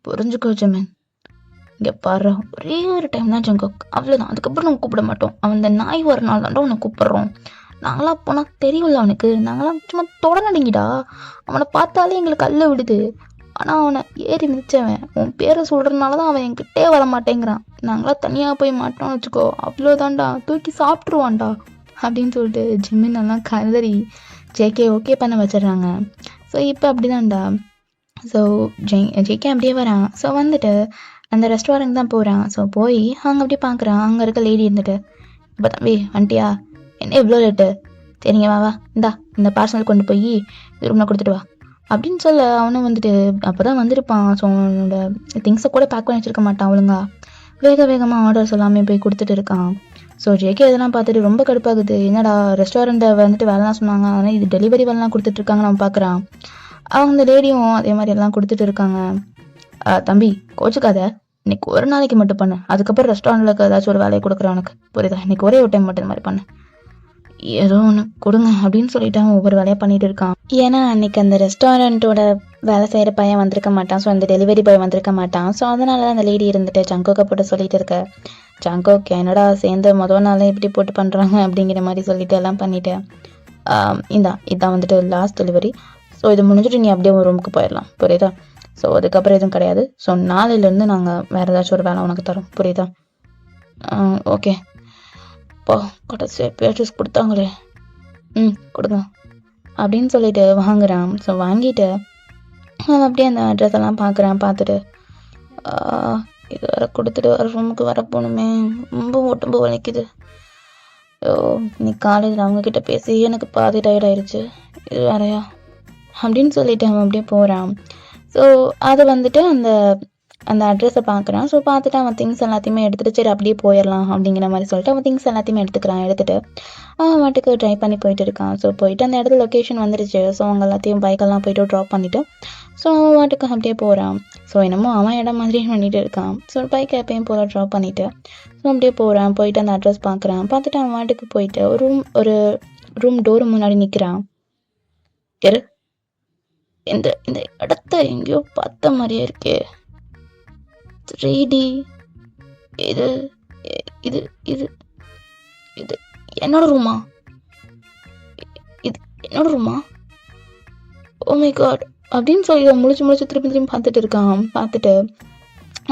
புரிஞ்சுக்கோ ஜிமின். இங்கே பாரு, ஒரே ஒரு டைம் தான் ஜங்குக், அவ்வளோதான், அதுக்கப்புறம் நம்ம கூப்பிட மாட்டோம். அவன் இந்த நாய் ஒரு நாள் தாண்டா உன்னை கூப்பிட்றோம். நாங்களாம் போனால் தெரியும்ல அவனுக்கு, நாங்களாம் சும்மா தொடநடிங்கிடா. அவனை பார்த்தாலே எங்களுக்கு கல்ல விடுது. ஆனால் அவனை ஏறி மிதிச்சவன் உன் பேரை சொல்கிறதுனால தான் அவன் என்கிட்டே வர மாட்டேங்கிறான். நாங்களாம் தனியாக போய் மாட்டோம்னு வச்சுக்கோ, அவ்வளோதான்டா, தூக்கி சாப்பிட்ருவான்டா அப்படின்னு சொல்லிட்டு ஜிமின் எல்லாம் கதறி ஜேகே ஓகே பண்ண வச்சிடுறாங்க. ஸோ இப்போ அப்படிதான்டா. ஸோ ஜேகே அப்படியே வரான். ஸோ வந்துட்டு அந்த ரெஸ்டாரண்ட் தான் போகிறான். ஸோ போய் அங்கே அப்படியே பார்க்குறான், அங்கே இருக்க லேடி இருந்துட்டு, இப்போ தம்பி வந்துட்டியா, என்ன இவ்வளோ லேட்டு, சரிங்க வா இந்தா இந்த பார்சல் கொண்டு போய் ரூமில் கொடுத்துட்டு வா அப்படின்னு சொல்ல, அவனும் வந்துட்டு அப்போ தான் வந்திருப்பான். ஸோ அவனோட திங்ஸை கூட பேக் பண்ணி வச்சிருக்க மாட்டான் ஒழுங்கா, வேகமாக ஆர்டர்ஸ் எல்லாமே போய் கொடுத்துட்டு இருக்கான். ஸோ ஜேகே இதெல்லாம் பார்த்துட்டு ரொம்ப கடுப்பாகுது. என்னடா ரெஸ்டாரண்ட்டை வந்துட்டு வேலைலாம் சொன்னாங்க, ஆனால் இது டெலிவரி வேலைலாம் கொடுத்துட்ருக்காங்க நம்ம பார்க்குறான். அவங்க இந்த லேடியும் அதே மாதிரி எல்லாம் கொடுத்துட்டு இருக்காங்க. தம்பி கோச்சுக்காத, இன்னைக்கு ஒரு நாளைக்கு மட்டும் பண்ணு, அதுக்கப்புறம் ரெஸ்டாரண்ட்டில் ஏதாச்சும் ஒரு வேலையை கொடுக்குறேன் உனக்கு, புரியுதா? இன்னைக்கு ஒரே ஒரு டைம் மட்டும் இந்த மாதிரி பண்ணு, ஏதோ ஒன்று கொடுங்க அப்படின்னு சொல்லிட்டு அவன் ஒவ்வொரு வேலையாக பண்ணிட்டு இருக்கான். ஏன்னா அன்னைக்கு அந்த ரெஸ்டாரண்ட்டோட வேலை செய்கிற பையன் வந்திருக்க மாட்டான். ஸோ அந்த டெலிவரி பாய் வந்திருக்க மாட்டான். ஸோ அதனால தான் அந்த லேடி இருந்துட்டு ஜங்கோக்கை போட்டு சொல்லிட்டு இருக்க. ஜங்கோக் என்னடா சேர்ந்து மொதல் நாள் இப்படி போட்டு பண்ணுறாங்க அப்படிங்கிற மாதிரி சொல்லிட்டு எல்லாம் பண்ணிட்டு, இதான் வந்துட்டு லாஸ்ட் டெலிவரி. ஸோ இது முடிஞ்சுட்டு நீ அப்படியே ஒரு ரூமுக்கு போயிடலாம், புரியுதா? ஸோ அதுக்கப்புறம் எதுவும் கிடையாது. ஸோ நாளையிலேருந்து நாங்கள் வேறு ஏதாச்சும் ஒரு வேலை உனக்கு தரோம், புரியுதா? ஓகே அப்பா, கடைசியாக பேச்சஸ் கொடுத்தாங்களே, கொடுங்க அப்படின்னு சொல்லிட்டு வாங்குறான். ஸோ வாங்கிட்டு அவன் அப்படியே அந்த அட்ரஸ் எல்லாம் பார்க்குறான். பார்த்துட்டு இது வர கொடுத்துட்டு வர ரூமுக்கு வர போகணுமே, ரொம்ப உடம்பு வலிக்குது. ஓ இன்னைக்கு காலேஜில் அவங்கக்கிட்ட பேசி எனக்கு பாதி டயர்ட் ஆயிடுச்சு, இது வேறையா அப்படின்னு சொல்லிட்டு அவன் அப்படியே போகிறான். ஸோ அது வந்துட்டு அந்த அந்த அட்ரஸை பார்க்குறான். ஸோ பார்த்துட்டு அவன் திங்ஸ் எல்லாத்தையுமே எடுத்துகிட்டு சரி அப்படியே போயிடலாம் அப்படிங்கிற மாதிரி சொல்லிட்டு அவன் திங்ஸ் எல்லாத்தையுமே எடுத்துகிட்டு அவன் வாட்டுக்கு ட்ரை பண்ணி போயிட்டு இருக்கான். ஸோ போயிட்டு அந்த இடத்துல லொக்கேஷன் வந்துடுச்சு. ஸோ அவங்க எல்லாத்தையும் பைக்கெல்லாம் போயிட்டு ட்ராப் பண்ணிவிட்டு ஸோ அவன் வாட்டுக்கு அப்படியே போகிறான். ஸோ என்னமோ அவன் இடம் மாதிரி பண்ணிட்டு இருக்கான். ஸோ பைக்கை எப்பயும் போல ட்ராப் பண்ணிவிட்டு ஸோ அப்படியே போகிறான். போயிட்டு அந்த அட்ரஸ் பார்க்குறான். பார்த்துட்டு அவன் வாட்டுக்கு போயிட்டு ஒரு ரூம் டோர் முன்னாடி நிற்கிறான். இந்த இந்த இடத்த எங்கேயோ பார்த்த மாதிரியே இருக்கே, 3D. இது இது இது இது என்னோட ரூமா? இது என்னோட ரூமா? ஓ மை காட் அப்படின்னு சொல்லி முழிச்சு திருப்பி பார்த்துட்டு இருக்கான். பார்த்துட்டு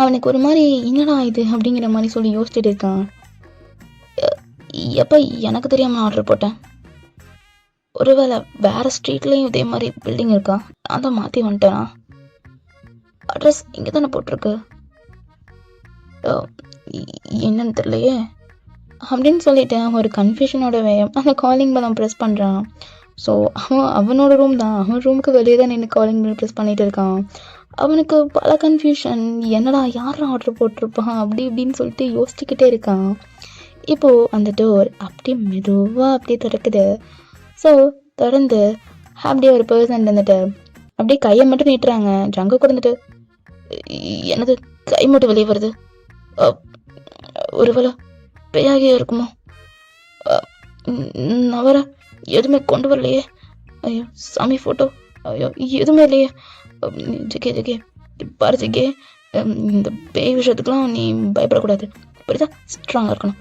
அவனுக்கு ஒரு மாதிரி என்னடா இது அப்படிங்கிற மாதிரி சொல்லி யோசிச்சுட்டு இருக்கான். எப்போ எனக்கு தெரியாமல் நான் ஆர்டர் போட்டேன், ஒருவேளை வேற ஸ்ட்ரீட்லேயும் இதே மாதிரி பில்டிங் இருக்கா, நான் தான் மாற்றி வந்துட்டேனா? அட்ரஸ் இங்கே தானே போட்டிருக்கு, என்னன்னு தெரியலையே அப்படின்னு சொல்லிட்டு அவன் ஒரு கன்ஃபியூஷனோடவே அந்த காலிங் பெல் ப்ரெஸ் பண்ணுறான். ஸோ அவனோட ரூம் தான், அவன் ரூமுக்கு வெளியே தான் நின்று காலிங் பெல் ப்ரெஸ் பண்ணிட்டு இருக்கான். அவனுக்கு பல கன்ஃபியூஷன், என்னடா யாரும் ஆர்டர் போட்டிருப்பான் அப்படி இப்படின்னு சொல்லிட்டு யோசிச்சுக்கிட்டே இருக்கான். இப்போது அந்த டோர் அப்படியே மெதுவாக அப்படியே திறக்குது. ஸோ தொடர்ந்து அப்படியே ஒரு பர்சன் இருந்துட்டு அப்படியே கையை மட்டும் நீட்டுறாங்க. ஜங்கு கொடுத்துட்டு எனது கை மட்டும் வெளியே வருது, ஒருவேளை பேயாகியே இருக்குமோ, நான் வர எதுவுமே கொண்டு வரலையே, ஐயோ சாமி ஃபோட்டோ ஐயோ எதுவுமே இல்லையே, ஜெகே பாரு ஜெகே, இந்த பேய் விஷயத்துக்குலாம் நீ பயப்படக்கூடாது, புரியுதா? ஸ்ட்ராங்காக இருக்கணும்.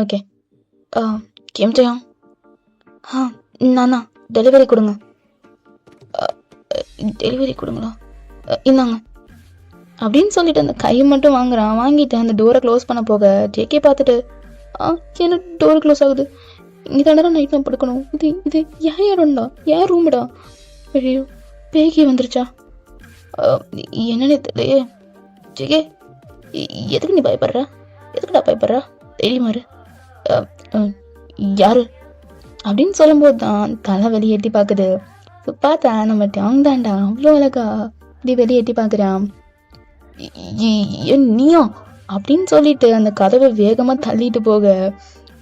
ஓகே கேம் செய்யும். நானா டெலிவரி கொடுங்களா, இந்தாங்க அப்படின்னு சொல்லிட்டு அந்த கையை மட்டும் வாங்குறான். வாங்கிட்டு அந்த டோரை க்ளோஸ் பண்ண போக ஜேகே பார்த்துட்டு என்ன டோர் க்ளோஸ் ஆகுது, இங்கே தானே நைட் நான் படுக்கணும், இது ஏன் இடம்டா, ஏன் ரூம்டா, ஐயோ பேகி வந்துருச்சா என்னன்னு தெரியலையே. ஜேகே எதுக்கு நீ எதுக்குடா பயப்படுற தெரியுமாரு, யாரு அப்படின்னு சொல்லும்போது தான் தலை வெளியேற்றி பார்க்குது. ஸோ பார்த்தா நம்ம டேங் தாண்டா, அவ்வளோ அழகா இப்படி வெளியேற்றி பார்க்குறான். நீயா அப்படின்னு சொல்லிட்டு அந்த கதவை வேகமாக தள்ளிட்டு போக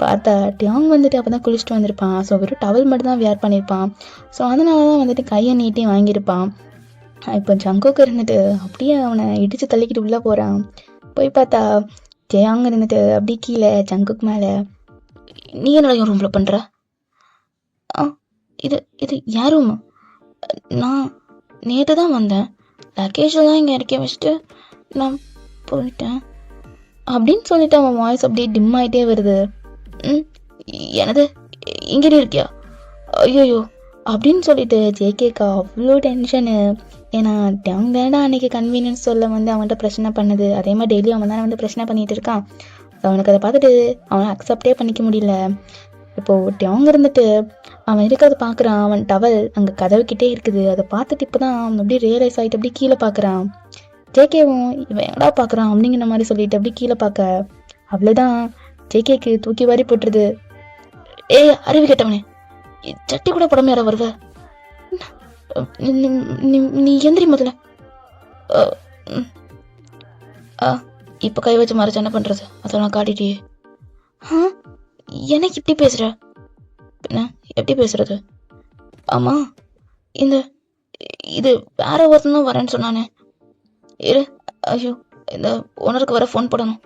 பார்த்தா டேங் வந்துட்டு அப்போ தான் குளிச்சுட்டு வந்திருப்பான். ஸோ வெறும் டவல் மட்டும் தான் வேர் பண்ணியிருப்பான். ஸோ அதனால தான் வந்துட்டு கையை நீட்டி வாங்கியிருப்பான். இப்போ ஜங்குக்கு இருந்துட்டு அப்படியே அவனை இடித்து தள்ளிக்கிட்டு உள்ளே போகிறான். போய் பார்த்தா டேங் இருந்துட்டு அப்படியே கீழே ஜங்குக்கு மேலே, நீ என்னோட ரூமில் பண்ணுற, இது யார் ரூமு, நான் நேற்று தான் வந்தேன், லக்கேஜெல்லாம் இங்கே இறக்கி வச்சுட்டு நான் போயிட்டேன் அப்படின்னு சொல்லிட்டு அவன் வாய்ஸ் அப்படியே டிம் ஆகிட்டே வருது. எனது இங்கே இருக்கியா, ஐயோயோ அப்படின்னு சொல்லிட்டு ஜேகேக்கா அவ்வளோ டென்ஷனு. ஏன்னா டேங் தானே அன்றைக்கி கன்வீனியன்ஸ் சொல்ல வந்து அவன்கிட்ட பிரச்சனை பண்ணுது, அதே மாதிரி டெய்லி அவன் தானே வந்து பிரச்சனை பண்ணிகிட்டு இருக்கான். அவனுக்கு அதை பார்த்துட்டு அவனை அக்செப்டே பண்ணிக்க முடியல. இப்போது டேங் இருந்துட்டு அவன் இருக்கிறத பார்க்குறான். அவன் டவல் அங்கே கதவுக்கிட்டே இருக்குது. அதை பார்த்துட்டு இப்போ தான் அவன் அப்படியே ரியலைஸ் ஆகிட்டு அப்படியே கீழே பார்க்குறான். ஜேகேவும் இவன் எங்கடா பார்க்குறான் அப்படிங்கிற மாதிரி சொல்லிட்டு அப்படியே கீழே பார்க்க அவ்வளோதான் ஜேகேக்கு தூக்கி வாரி போட்டுருது. அறிவு கேட்டவனே, சட்டி கூட படம் யாரா வருவ, நீ எந்திரி முதல்ல. இப்போ கை வச்சு மறைச்சு என்ன பண்ணுறது, அதெல்லாம் காட்டிட்டியே. எனக்கு இப்படி பேசுகிற, என்ன எப்படி பேசுறது? ஆமாம் இது வேற ஒருத்தன் தான் வரேன்னு சொன்னானே, ஐயோ இந்த ஓனருக்கு வர ஃபோன் போடணும்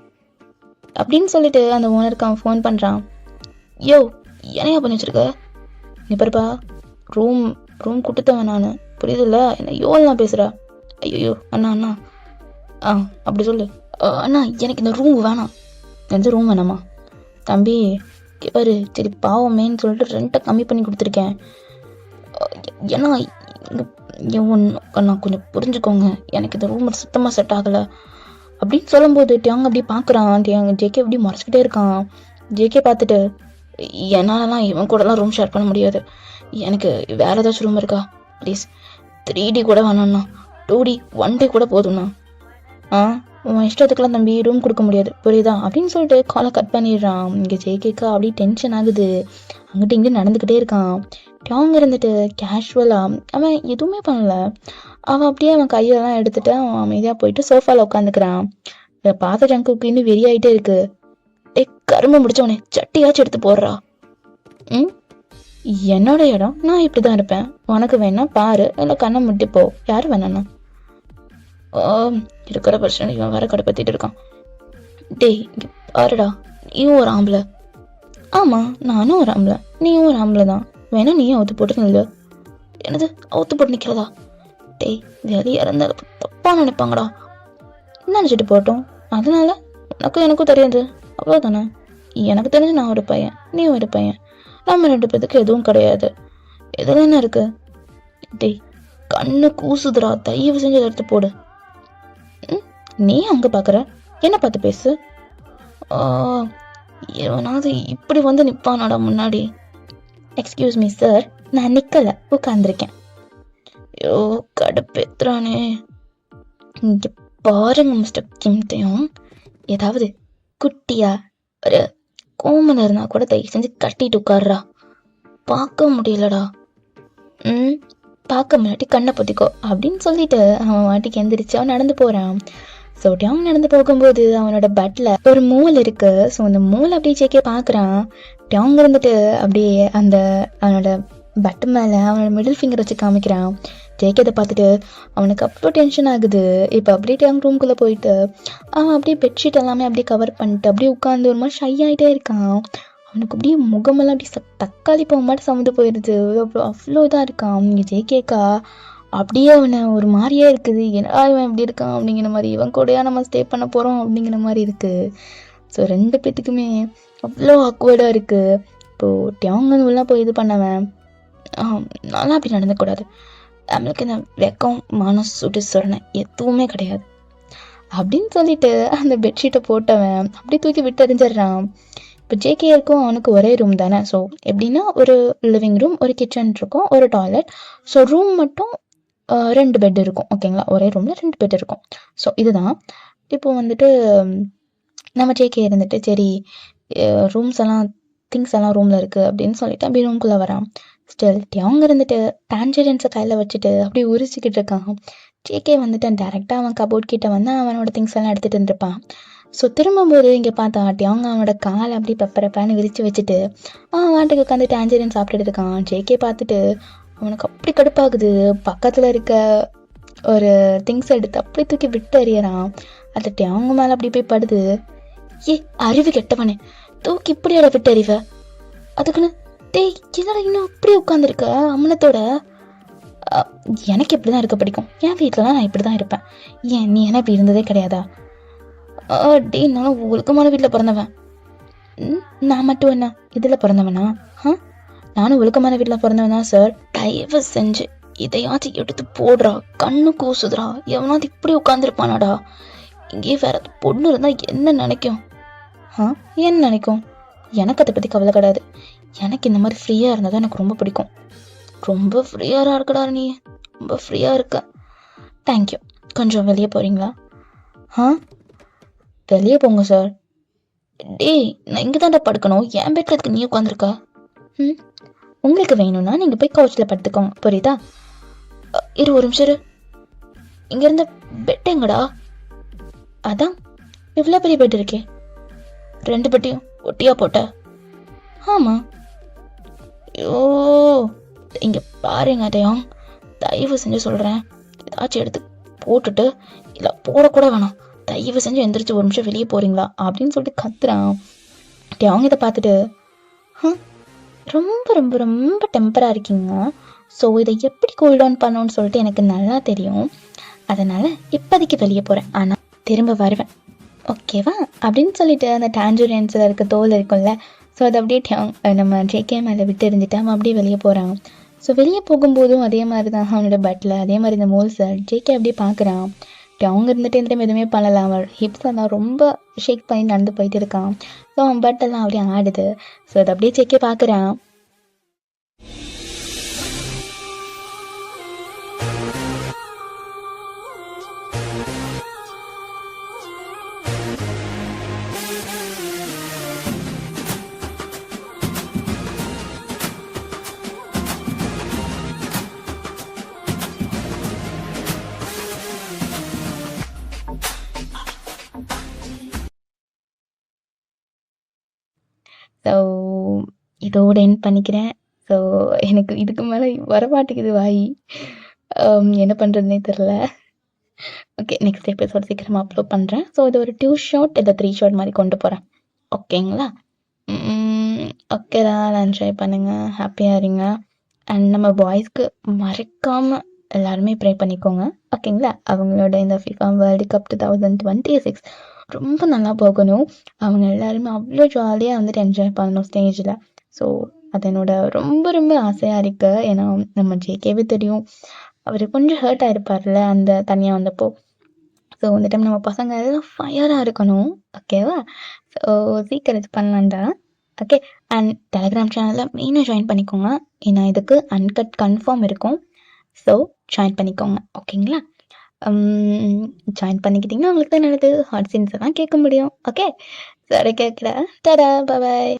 அப்படின்னு சொல்லிட்டு அந்த ஓனருக்கு அவன் ஃபோன் பண்ணுறான். யோ என்னையா பண்ணி வச்சிருக்க, நீ பாருப்பா ரூம் கொடுத்தவன் நான், புரியுதுல்ல, என்ன யோலாம் பேசுகிறா. ஐயோ அண்ணா அப்படி சொல்லு. அண்ணா எனக்கு இந்த ரூம் வேணாம். எந்த ரூம் வேணாமா தம்பி, பாரு சரி பாவமேன்னு சொல்லிட்டு ரெண்ட்டை கம்மி பண்ணி கொடுத்துருக்கேன். ஏன்னா நான் கொஞ்சம் புரிஞ்சுக்கோங்க, எனக்கு இந்த ரூம் சுத்தமாக செட் ஆகலை அப்படின்னு சொல்லும்போது டேங் அப்படி பார்க்குறான். ஜேகே அப்படி மறைச்சிக்கிட்டே இருக்கான். ஜேகே பார்த்துட்டு என்னாலலாம் இவன் கூடலாம் ரூம் ஷேர் பண்ண முடியாது, எனக்கு வேற ஏதாச்சும் ரூம் இருக்கா ப்ளீஸ்? 3D கூட வேணாம்ண்ணா, 2D 1D கூட போதும்ண்ணா. உன் இஷ்டத்துக்குலாம் தம்பி ரூம் கொடுக்க முடியாது புரியுதா அப்படின்னு சொல்லிட்டு காலை கட் பண்ணிடுறான். இங்கே ஜேகேக்கா அப்படியே டென்ஷன் ஆகுது. அங்கிட்ட இங்கே நடந்துக்கிட்டே இருக்கான். அவங்க இருந்துட்டு கேஷுவலாக அவன் எதுவுமே பண்ணல. அவன் அப்படியே அவன் கையெல்லாம் எடுத்துட்டு அவன் அமைதியாக போயிட்டு சோஃபாவில் உட்காந்துக்கிறான். இதை பார்த்த ஜங்குக்கு இன்னும் வெறியாயிட்டே இருக்கு. கரும்பு முடிச்சவனே சட்டியாச்சும் எடுத்து போடுறா. என்னோட இடம், நான் இப்படிதான் இருப்பேன். உனக்கு வேணா பாரு, இல்லை கண்ணை முட்டி போ. யாரு வேணாண்ணா? இருக்கிற பிரச்சனை இவன் வேற கடுப்பத்திட்டு இருக்கான். டேய் இங்க பாருடா, நீயும் ஒரு ஆம்பளை. ஆமா நானும் ஒரு ஆம்பளை, நீயும் ஒரு ஆம்பளை தான். வேணா நீயும் அவுத்து போட்டு நில்லு. என்னது அவுத்து போட்டு நிக்கிறதா? டேய் வெளியே இறந்த தப்பா நினைப்பாங்கடா. நினைச்சிட்டு போட்டோம், அதனால உனக்கும் எனக்கும் தெரியாது அவ்வளவுதானே. எனக்கு தெரிஞ்சு நான் ஒரு பையன், நீ ஒரு பையன், நம்ம 2 பேத்துக்கு எதுவும் கிடையாது. எதுல என்ன இருக்கு? டேய் கண்ணு கூசுதுரா, தயவு செஞ்சு அதை எடுத்து போடு. நீ அங்க பாக்குற, என்ன பார்த்து பேசு. எவனாவது இப்படி வந்து நிப்பானாடா முன்னாடி? எக்ஸ்கியூஸ் மீ சார், நான் நிக்கல, உட்கார்ந்துருக்கேன். ஐயோ கடுப்பேத்துறானே. இங்க பாருங்க மிஸ்டர் கிம்டையும், ஏதாவது குட்டியா ஒரு கோமன் இருந்தா கூட தயவு செஞ்சு கட்டிட்டு உட்கார்றா. பார்க்க முடியலடா. பார்க்க முன்னாடி கண்ணை பொத்திக்கோ அப்படின்னு சொல்லிட்டு அவன் வாட்டிக்கு எந்திரிச்சு அவன் நடந்து போறான். ஸோ அவன் நடந்து போகும்போது அவனோட பட்ல ஒரு மூல் இருக்கு. ஸோ அந்த மூல் அப்படியே ஜேகே பார்க்குறான். அவங்க இருந்துட்டு அப்படியே அந்த அவனோட பட்டு மேலே அவனோட மிடில் ஃபிங்கர் வச்சு காமிக்கிறான். ஜேகே அதை பார்த்துட்டு அவனுக்கு அவ்வளோ டென்ஷன் ஆகுது. இப்போ அப்படியே அவங்க ரூம்குள்ளே போயிட்டு அவன் அப்படியே பெட்ஷீட் எல்லாமே அப்படியே கவர் பண்ணிட்டு அப்படியே உட்காந்து ஒரு மாதிரி ஷை ஆகிட்டே இருக்கான். அவனுக்கு அப்படியே முகமெல்லாம் அப்படி தக்காளி போக மாட்டு சமந்து போயிடுது. அவ்வளோ இதாக இருக்கான். இங்கே ஜேகேக்கா அப்படியே அவனை ஒரு மாதிரியே இருக்குது. என்னடா இவன் எப்படி இருக்கான் அப்படிங்கிற மாதிரி, இவன் கூடயா நம்ம ஸ்டே பண்ண போகிறோம் அப்படிங்கிற மாதிரி இருக்குது. ஸோ 2 பேத்துக்குமே அவ்வளோ ஆக்வர்டாக இருக்குது. இப்போது டியாங்கன் உள்ள போய் இது பண்ணவன் நான்லாம் அப்படி நடந்துக்கூடாது. நம்மளுக்கு இந்த வெக்கம் மானம் சுட்டு சொரணை எதுவுமே கிடையாது அப்படின்னு சொல்லிட்டு அந்த பெட்ஷீட்டை போட்டவன் அப்படியே தூக்கி விட்டு எறிஞ்சிடுறான். இப்போ ஜேகேக்கும் அவனுக்கு ஒரே ரூம் தானே. ஸோ எப்படின்னா ஒரு லிவிங் ரூம், ஒரு கிச்சன் இருக்கும், ஒரு டாய்லெட். ஸோ ரூம் மட்டும் 2 பெட் இருக்கும். ஓகேங்களா, ஒரே ரூமில் 2 பெட் இருக்கும். ஸோ இதுதான். இப்போ வந்துட்டு நம்ம ஜேகே இருந்துட்டு சரி ரூம்ஸ் எல்லாம் திங்ஸ் எல்லாம் ரூமில் இருக்குது அப்படின்னு சொல்லிட்டு அப்படி ரூம்குள்ளே வரான். ஸ்டில் அவங்க இருந்துட்டு டான்ஜரின்ஸை கையில் வச்சுட்டு அப்படியே உரிச்சிக்கிட்டு இருக்கான். ஜேகே வந்துட்டு டேரெக்டாக அவன் கபோர்ட் கிட்ட வந்து அவனோட திங்ஸ் எல்லாம் எடுத்துகிட்டு இருந்திருப்பான். ஸோ திரும்பும்போது இங்கே பார்த்தா அவங்க அவனோட காலை அப்படி பெப்பரப்பான்னு விரித்து வச்சுட்டு அவன் வாட்டுக்கு உட்காந்து டான்ஜரின் சாப்பிட்டுட்டு இருக்கான். ஜேகே பார்த்துட்டு அவனுக்கு அப்படி கடுப்பாகுது. பக்கத்தில் இருக்க ஒரு திங்ஸ் எடுத்து அப்படி தூக்கி விட்டு எறியறான். அது அவங்க மேலே அப்படி போய் படுது. அறிவு கெட்டவனே, தூக்கி இப்படி விட்டு அறிவ அதுக்குன்னு டேய் என்னடா இன்னும் அப்படி உட்காந்துருக்க அம்மனத்தோட. எனக்கு இப்படிதான் இருக்க பிடிக்கும். என் வீட்டிலலாம் நான் இப்படிதான் இருப்பேன். ஏன் நீ என்ன இப்படி இருந்ததே கிடையாதா? டே நானும் ஒழுக்கமான வீட்டில் பிறந்தவன். நான் மட்டும் என்ன இதில் பிறந்தவனா? நானும் ஒழுக்கமான வீட்டில் பிறந்தவன் தான் சார். தயவு செஞ்சு இதையாச்சும் எடுத்து போடுறா, கண்ணு கூசுதுரா. எவனாவது இப்படி உட்காந்துருப்பானாடா? இங்கே வேற பொண்ணு இருந்தால் என்ன நினைக்கும்? என்ன நினைக்கும்? எனக்கு அதை பற்றி கவலை கிடையாது. எனக்கு இந்த மாதிரி ஃப்ரீயாக இருந்தால் தான் எனக்கு ரொம்ப பிடிக்கும். ரொம்ப ஃப்ரீயாக இருக்கடா நீ, ரொம்ப ஃப்ரீயாக இருக்க. தேங்க்யூ. கொஞ்சம் வெளியே போகிறீங்களா? வெளியே போங்க சார். டேய் நான் இங்கே தான்டா படுக்கணும், என் பெட்டில் இருக்கு, நீ உட்காந்துருக்க. உங்களுக்கு வேணும்னா நீங்கள் போய் கவுச்சில் படுத்துக்கோங்க, புரியுதா? இரு ஒரு நிமிஷம் இரு. இங்கே இருந்த பெட் எங்கடா? அதான் இவ்வளோ பெரிய பெட் இருக்கே. 2 பெட்டையும் ஒட்டியா போட்ட? ஆமாம். ஐயோ இங்கே பாருங்க அதையும், தயவு செஞ்சு சொல்கிறேன், ஏதாச்சும் எடுத்து போட்டுட்டு இல்லை போடக்கூட வேணாம், தயவு செஞ்சு எந்திரிச்சு ஒரு நிமிஷம் வெளியே போகிறீங்களா அப்படின்னு சொல்லிட்டு கத்துறான். அவங்க இதை பார்த்துட்டு ரொம்ப ரொம்ப ரொம்ப டெம்பராக இருக்கீங்க. ஸோ இதை எப்படி கூல் டவுன் பண்ணணும்னு சொல்லிட்டு எனக்கு நல்லா தெரியும். அதனால் இப்போதைக்கு வெளியே போகிறேன், ஆனால் திரும்ப வருவேன், ஓகேவா அப்படின்னு சொல்லிட்டு அந்த டான்ஜரின்ஸில் இருக்க தோல் இருக்கும்ல, ஸோ அதை அப்படியே நம்ம ஜேகே மேலே விட்டு எறிஞ்சிட்டு அவன் அப்படியே வெளியே போகிறான். ஸோ வெளியே போகும்போதும் அதே மாதிரி தான் அவனோட பட்டில் அதே மாதிரி இந்த மோல்ஸை ஜேகே அப்படியே பார்க்குறான். அவங்க இருந்துட்டு இந்த டைம் எதுவுமே பண்ணலாம். அவன் ஹிப்ஸ் எல்லாம் ரொம்ப ஷேக் பண்ணி நடந்து போயிட்டு இருக்கான். ஸோ அவன் பட்டெல்லாம் அப்படியே ஆடுது. ஸோ அதை அப்படியே ஜேகே பார்க்குறான். ஸோ இதோட என் பண்ணிக்கிறேன். ஸோ எனக்கு இதுக்கு மேலே வரமாட்டேங்குது வாய். என்ன பண்ணுறதுனே தெரில. ஓகே, நெக்ஸ்ட் எபிசோட் சீக்கிரமாக அப்லோட் பண்ணுறேன். ஸோ இது ஒரு 2 ஷார்ட் இல்லை 3 ஷார்ட் மாதிரி கொண்டு போகிறேன். ஓகேங்களா? ஓகேடா, என்ஜாய் பண்ணுங்கள், ஹாப்பியாக இருங்க. அண்ட் நம்ம பாய்ஸ்க்கு மறக்காமல் எல்லாருமே ப்ரே பண்ணிக்கோங்க. ஓகேங்களா? அவங்களோட இந்த ஃபிஃபா வேர்ல்டு கப் 2026 ரொம்ப நல்லா போகணும். அவங்க எல்லாருமே அவ்வளோ ஜாலியாக வந்துட்டு என்ஜாய் பண்ணணும் ஸ்டேஜில். ஸோ அது என்னோட ரொம்ப ரொம்ப ஆசையாக இருக்குது. ஏன்னா நம்ம ஜேகேவே தெரியும், அவர் கொஞ்சம் ஹர்ட் ஆகிருப்பார்ல அந்த தனியாக வந்தப்போ. ஸோ இந்த டைம் நம்ம பசங்க எல்லாம் ஃபயராக இருக்கணும். ஓகேவா? ஸோ சீக்கிரம் இது பண்ணலான்டா. ஓகே, அண்ட் டெலிகிராம் சேனலில் மெயினாக ஜாயின் பண்ணிக்கோங்க. ஏன்னா இதுக்கு அன்கட் கன்ஃபார்ம் இருக்கும். ஸோ ஜாயின் பண்ணிக்கோங்க. ஓகேங்களா? ஜாயின் பண்ணிக்கிட்டிங்கன்னா உங்களுக்கு தான் நல்லது. ஹாட் சீன்ஸ் எல்லாம் கேட்க முடியும். ஓகே, சரி, கேட்குறேன். டடா, பாய்.